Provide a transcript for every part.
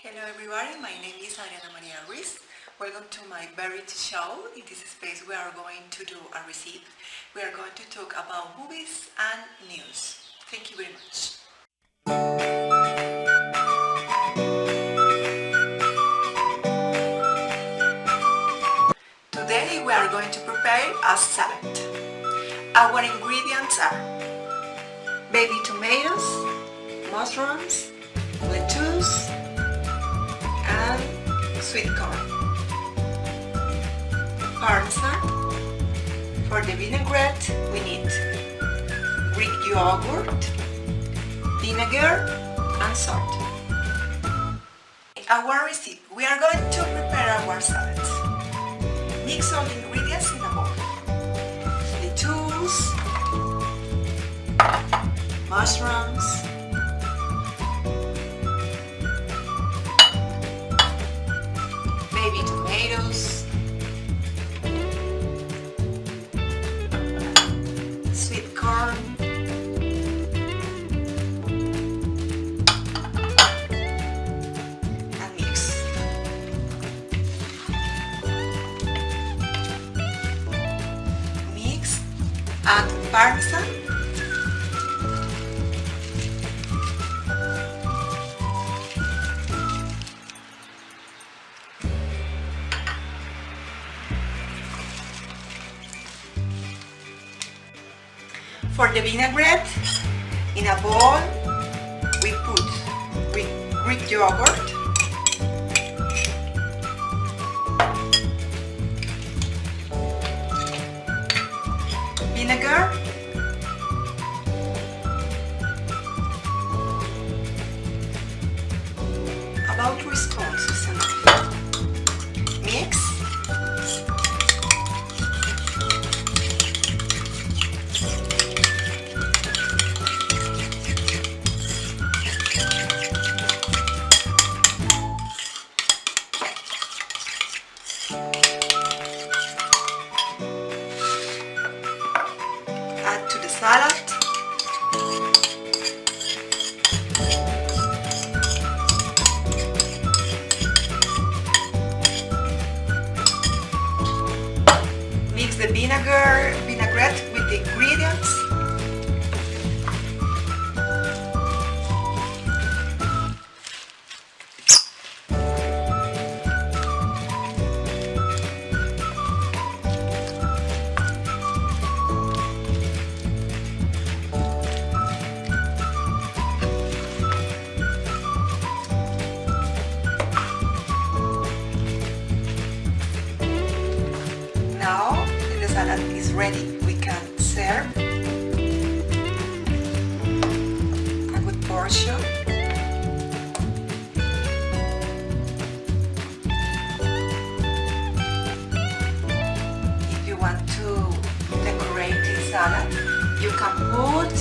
Hello everybody, my name is Adriana Maria Ruiz. Welcome to my variety show. In this space we are going to do a receipt. We are going to talk about movies and news. Thank you very much. Today we are going to prepare a salad. Our ingredients are baby tomatoes, mushrooms, lettuce, and sweet corn. Parmesan. For the vinaigrette we need Greek yogurt, vinegar, and salt. In our recipe we are going to prepare our salad. Mix all the ingredients in a bowl. Lettuce, mushrooms, baby tomatoes, sweet corn, and mix. Mix, add parmesan, for the vinaigrette, in a bowl we put Greek yogurt, vinegar, about 3 spoons is enough. Mix. Add to the salad. Mix the vinaigrette with the ingredients. Now that the salad is ready, we can serve a good portion. If you want to decorate the salad, you can put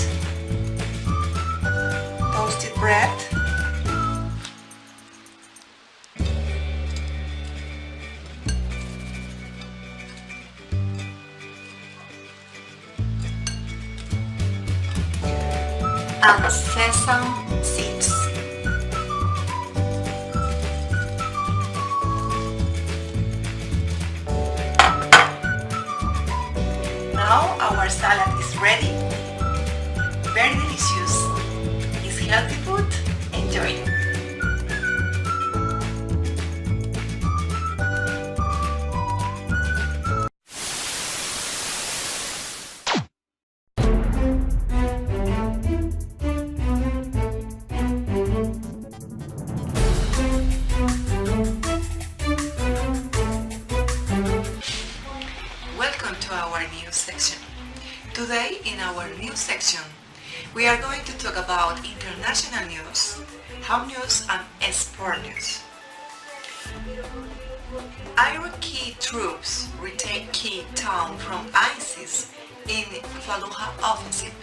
toasted bread, and sesame seeds. Now our salad is ready. Very delicious. It's healthy food. Enjoy. Welcome to our news section. Today in our news section we are going to talk about international news, home news and sport news. Iraqi troops retake key town from ISIS in Fallujah offensive.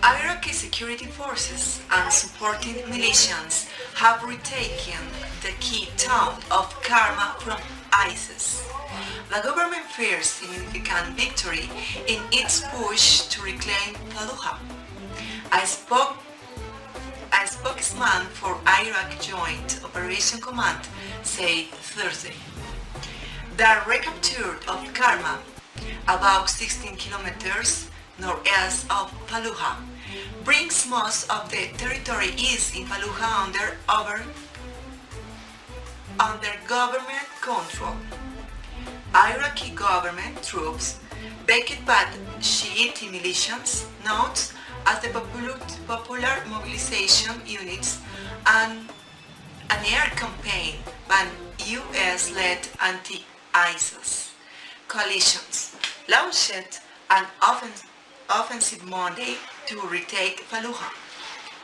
Iraqi security forces and supporting militias have retaken the key town of Karma from ISIS. The government fears significant victory in its push to reclaim Fallujah. A spokesman for Iraq Joint Operation Command said Thursday. The recapture of Karma, about 16 kilometers northeast of Fallujah, brings most of the territory east in Fallujah under government control. Iraqi government troops, backed by Shiite militias, known as the Popular Mobilization Units, and an air campaign by US-led anti-ISIS coalitions, launched an offensive Monday to retake Fallujah,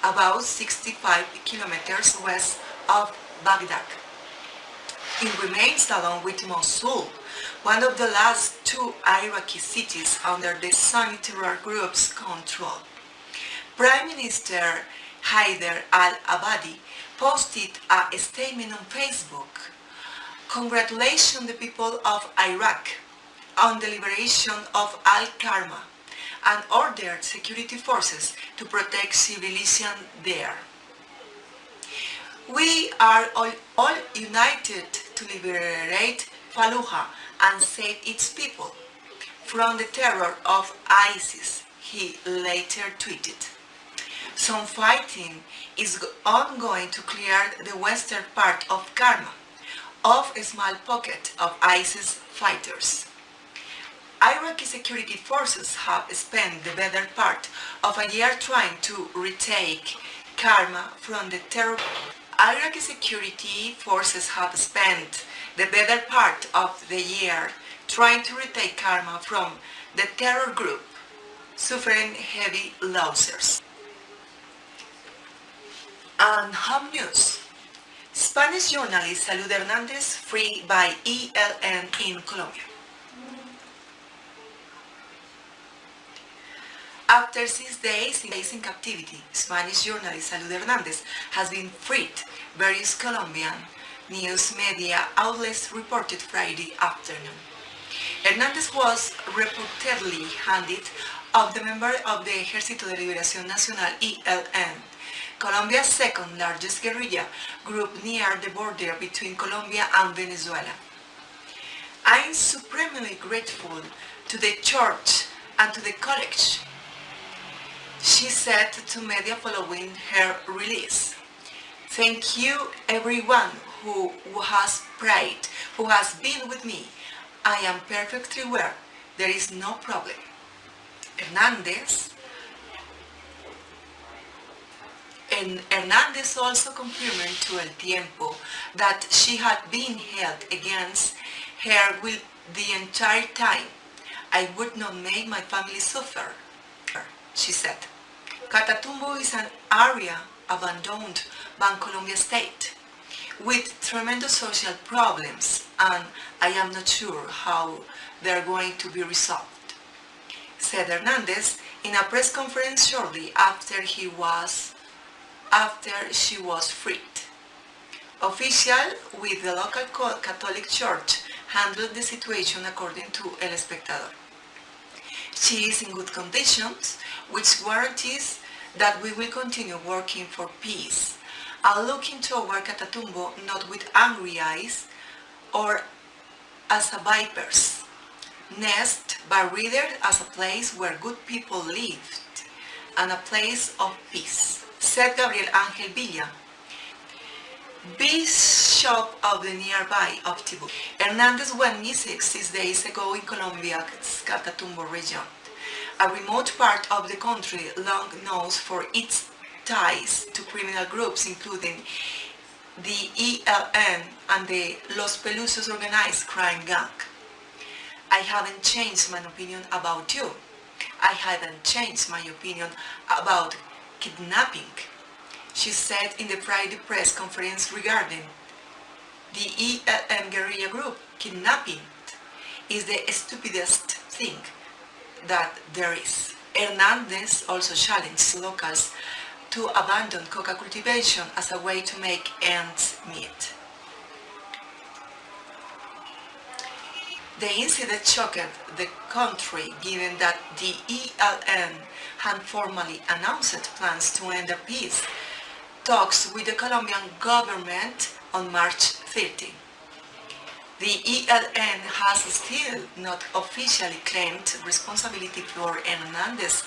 about 65 kilometers west of Baghdad. It remains, along with Mosul, one of the last two Iraqi cities under the Sunni terror group's control. Prime Minister Haider al-Abadi posted a statement on Facebook congratulating the people of Iraq on the liberation of Al-Karma and ordered security forces to protect civilians there. We are all united to liberate Fallujah and save its people from the terror of ISIS, he later tweeted. Some fighting is ongoing to clear the western part of Karma of a small pocket of ISIS fighters. Iraqi security forces have spent the better part of a year trying to retake Karma from the terror. Iraqi security forces have spent the better part of the year trying to retake Karma from the terror group, suffering heavy losses. And home news. Spanish journalist Salud Hernández free by ELN in Colombia. After 6 days in captivity, Spanish journalist Salud Hernández has been freed, various Colombian news media outlets reported Friday afternoon. Hernández was reportedly handed off the member of the Ejército de Liberación Nacional ELN, Colombia's second largest guerrilla group near the border between Colombia and Venezuela. I'm supremely grateful to the church and to the college, she said to media following her release. Thank you everyone who has prayed, who has been with me. I am perfectly well. There is no problem. Hernández also confirmed to El Tiempo that she had been held against her will the entire time. I would not make my family suffer, she said. Catatumbo is an area abandoned by Colombia state with tremendous social problems, and I am not sure how they are going to be resolved, said Hernández in a press conference shortly after she was freed. Officials with the local Catholic Church handled the situation according to El Espectador. She is in good conditions, which guarantees that we will continue working for peace and looking toward Catatumbo not with angry eyes or as a viper's nest, but rather as a place where good people lived and a place of peace, said Gabriel Ángel Villa, bishop of the nearby of Tibú. Hernández went missing 6 days ago in Colombia's Catatumbo region, a remote part of the country long known for its ties to criminal groups including the ELN and the Los Pelusos organized crime gang. I haven't changed my opinion about you. I haven't changed my opinion about kidnapping, she said in the Friday press conference regarding the ELN guerrilla group. Kidnapping is the stupidest thing that there is. Hernández also challenged locals to abandon coca cultivation as a way to make ends meet. The incident shocked the country given that the ELN had formally announced plans to end the peace talks with the Colombian government on March 30. The ELN has still not officially claimed responsibility for Hernandez's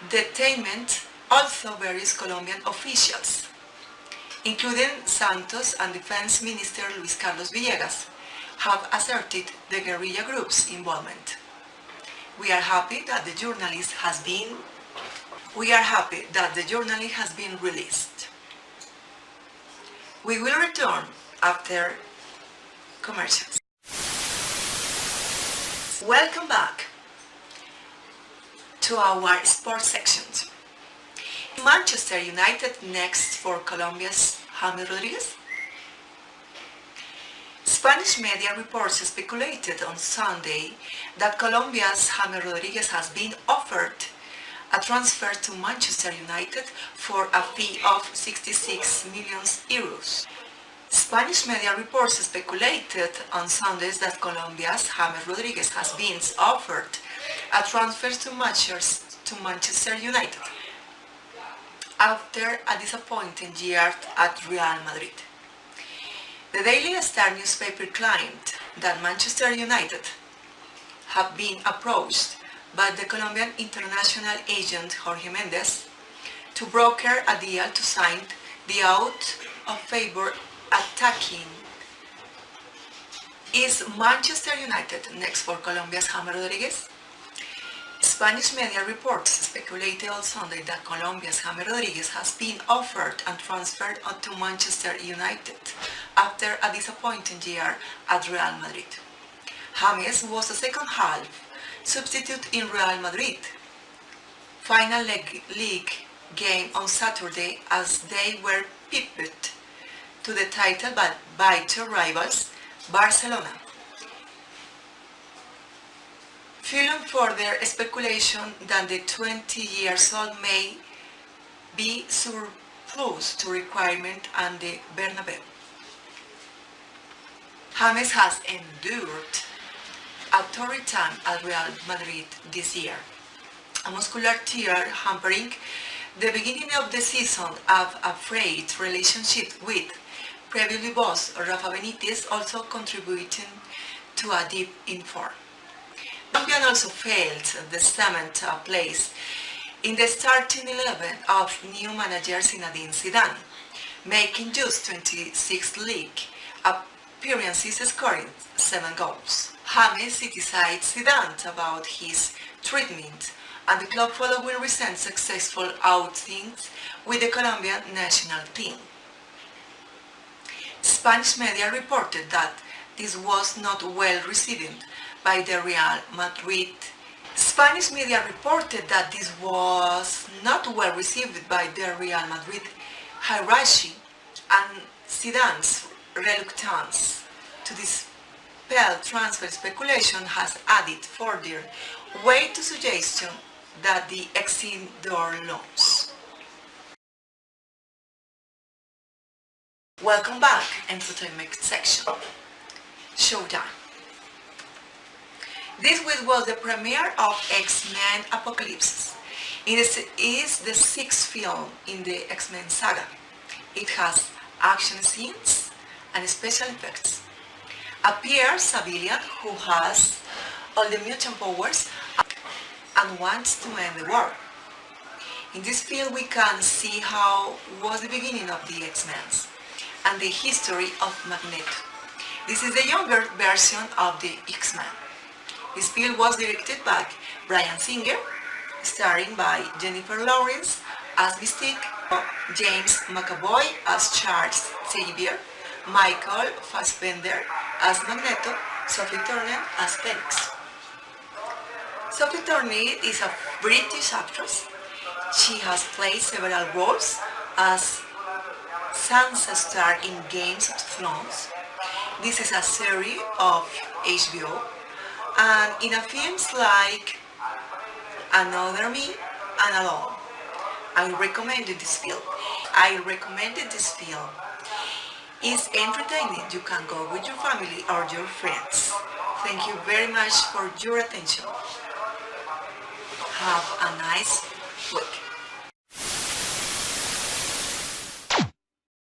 detainment, although various Colombian officials, including Santos and Defense Minister Luis Carlos Villegas, have asserted the guerrilla group's involvement. We are happy that the journalist has been released. We will return after commercials. Welcome back to our sports section. Manchester United next for Colombia's James Rodriguez? Spanish media reports speculated on Sunday that Colombia's James Rodriguez has been offered a transfer to Manchester United for a fee of 66 million euros. Spanish media reports speculated on Sunday that Colombia's James Rodriguez has been offered a transfer to Manchester United after a disappointing year at Real Madrid. The Daily Star newspaper claimed that Manchester United have been approached by the Colombian international agent Jorge Mendes to broker a deal to sign the out of favor attacking. Is Manchester United next for Colombia's James Rodriguez? Spanish media reports speculated on Sunday that Colombia's James Rodriguez has been offered and transferred to Manchester United after a disappointing year at Real Madrid. James was a second half substitute in Real Madrid final league game on Saturday as they were pipped to the title by their rivals Barcelona. Fueling further speculation that the 20-year-old may be surplus to requirement and the Bernabeu. James has endured a torrid time at Real Madrid this year. A muscular tear hampering the beginning of the season of a frayed relationship with previous boss Rafa Benitez also contributing to a dip in form. Colombian also failed the 7th place in the starting 11 of new manager Zinedine Zidane, making just 26 league appearances, scoring 7 goals. James criticized Zidane about his treatment, and the club following recent successful outings with the Colombian national team. Spanish media reported that this was not well received by the Real Madrid. Spanish media reported that this was not well received by the Real Madrid hierarchy, and Zidane's reluctance to dispel transfer speculation has added further weight to suggestion that the exceed their loans. Welcome back, entertainment section. Showtime. This week was the premiere of X-Men Apocalypse. It is the 6th film in the X-Men saga. It has action scenes and special effects. Appears a villain who has all the mutant powers and wants to end the war. In this film we can see how was the beginning of the X-Men and the history of Magneto. This is the younger version of the X-Men. This film was directed by Bryan Singer, starring by Jennifer Lawrence as Mystique, James McAvoy as Charles Xavier, Michael Fassbender as Magneto, Sophie Turner as Phoenix. Sophie Turner is a British actress. She has played several roles as Sansa Stark in Games of Thrones. This is a series of HBO, and in a films like Another Me and Alone. I recommended this film. It's entertaining. You can go with your family or your friends. Thank you very much for your attention. Have a nice week.